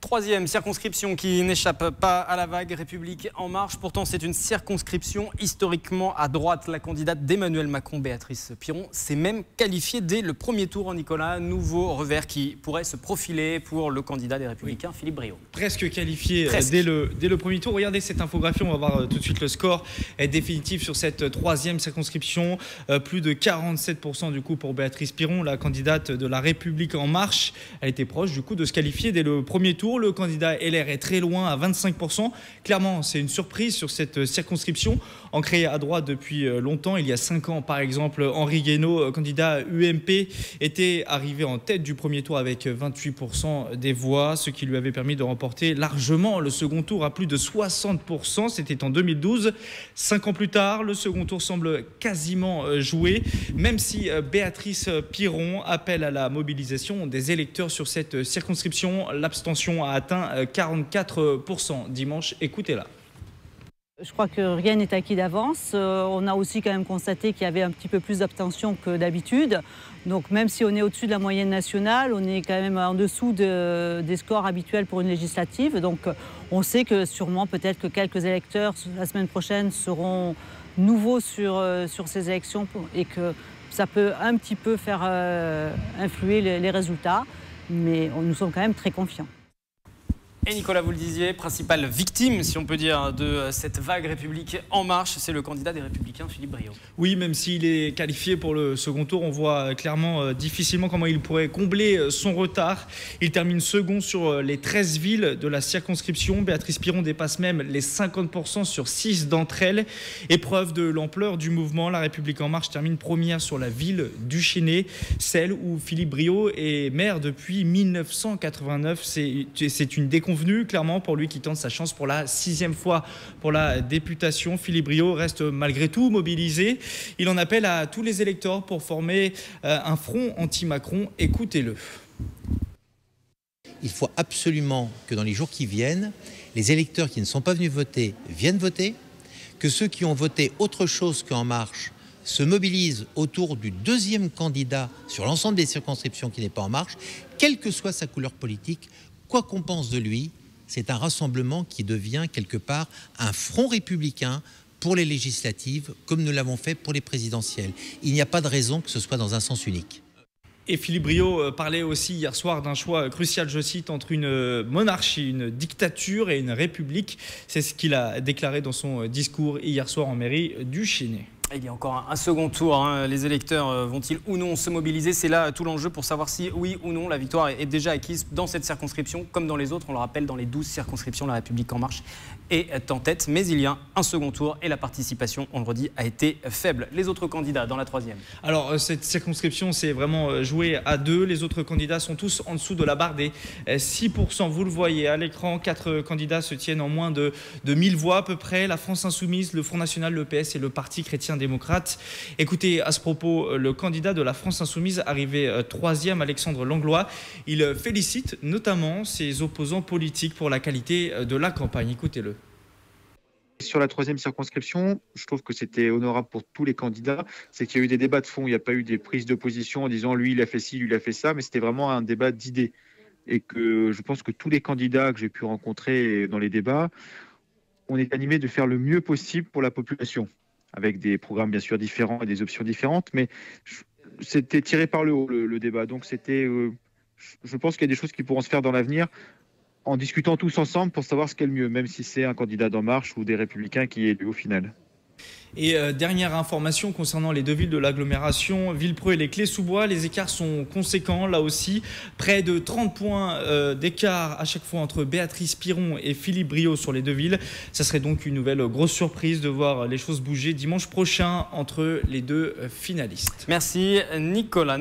Troisième circonscription qui n'échappe pas à la vague, République En Marche. Pourtant, c'est une circonscription historiquement à droite. La candidate d'Emmanuel Macron, Béatrice Piron, s'est même qualifiée dès le premier tour. Nicolas, nouveau revers qui pourrait se profiler pour le candidat des Républicains, Philippe Briot. Presque qualifié dès le premier tour. Regardez cette infographie, on va voir tout de suite le score définitif sur cette troisième circonscription. Plus de 47% du coup pour Béatrice Piron, la candidate de la République En Marche. Elle était proche du coup de se qualifier dès le premier tour. Le candidat LR est très loin à 25%. Clairement, c'est une surprise sur cette circonscription. Ancrée à droite depuis longtemps, il y a 5 ans par exemple, Henri Guénaud, candidat UMP, était arrivé en tête du premier tour avec 28% des voix, ce qui lui avait permis de remporter largement le second tour à plus de 60%. C'était en 2012. 5 ans plus tard, le second tour semble quasiment joué, même si Béatrice Piron appelle à la mobilisation des électeurs sur cette circonscription. L'abstention a atteint 44% dimanche. Écoutez-la. Je crois que rien n'est acquis d'avance. On a aussi quand même constaté qu'il y avait un petit peu plus d'abstention que d'habitude. Donc même si on est au-dessus de la moyenne nationale, on est quand même en dessous des scores habituels pour une législative. Donc on sait que sûrement peut-être que quelques électeurs la semaine prochaine seront nouveaux sur ces élections et que ça peut un petit peu faire influer les résultats. Mais nous sommes quand même très confiants. Et Nicolas, vous le disiez, principale victime, si on peut dire, de cette vague République En Marche, c'est le candidat des Républicains, Philippe Briot. Oui, même s'il est qualifié pour le second tour, on voit clairement difficilement comment il pourrait combler son retard. Il termine second sur les 13 villes de la circonscription. Béatrice Piron dépasse même les 50% sur 6 d'entre elles. Épreuve de l'ampleur du mouvement, la République En Marche termine première sur la ville du Chesnay, celle où Philippe Briot est maire depuis 1989. C'est une déconvenue clairement pour lui qui tente sa chance pour la 6e fois pour la députation. Philippe Briot reste malgré tout mobilisé. Il en appelle à tous les électeurs pour former un front anti-Macron. Écoutez-le. Il faut absolument que dans les jours qui viennent, les électeurs qui ne sont pas venus voter viennent voter, que ceux qui ont voté autre chose qu'En Marche se mobilisent autour du deuxième candidat sur l'ensemble des circonscriptions qui n'est pas En Marche, quelle que soit sa couleur politique. Quoi qu'on pense de lui, c'est un rassemblement qui devient quelque part un front républicain pour les législatives, comme nous l'avons fait pour les présidentielles. Il n'y a pas de raison que ce soit dans un sens unique. Et Philippe Briot parlait aussi hier soir d'un choix crucial, je cite, entre une monarchie, une dictature et une république. C'est ce qu'il a déclaré dans son discours hier soir en mairie du Chesnay. Il y a encore un second tour. Les électeurs vont-ils ou non se mobiliser? C'est là tout l'enjeu pour savoir si, oui ou non, la victoire est déjà acquise dans cette circonscription. Comme dans les autres, on le rappelle, dans les 12 circonscriptions, la République En Marche est en tête. Mais il y a un second tour et la participation, on le redit, a été faible. Les autres candidats dans la troisième. Alors, cette circonscription, c'est vraiment joué à deux. Les autres candidats sont tous en dessous de la barre des 6%. Vous le voyez à l'écran, 4 candidats se tiennent en moins de 1000 voix à peu près. La France Insoumise, le Front National, le PS et le Parti Chrétien Démocrate. Écoutez à ce propos le candidat de la France Insoumise arrivé 3e, Alexandre Langlois. Il félicite notamment ses opposants politiques pour la qualité de la campagne. Écoutez-le. Sur la troisième circonscription, je trouve que c'était honorable pour tous les candidats. C'est qu'il y a eu des débats de fond, il n'y a pas eu des prises de position en disant lui il a fait ci, lui il a fait ça, mais c'était vraiment un débat d'idées. Et que je pense que tous les candidats que j'ai pu rencontrer dans les débats, on est animés de faire le mieux possible pour la population, avec des programmes bien sûr différents et des options différentes, mais c'était tiré par le haut le débat. Donc c'était, je pense qu'il y a des choses qui pourront se faire dans l'avenir en discutant tous ensemble pour savoir ce qu'est le mieux, même si c'est un candidat d'En Marche ou des Républicains qui est élu au final. Et dernière information concernant les deux villes de l'agglomération, Villepreux et les Clés-sous-Bois, les écarts sont conséquents là aussi. Près de 30 points d'écart à chaque fois entre Béatrice Piron et Philippe Briot sur les deux villes. Ça serait donc une nouvelle grosse surprise de voir les choses bouger dimanche prochain entre les deux finalistes. Merci Nicolas.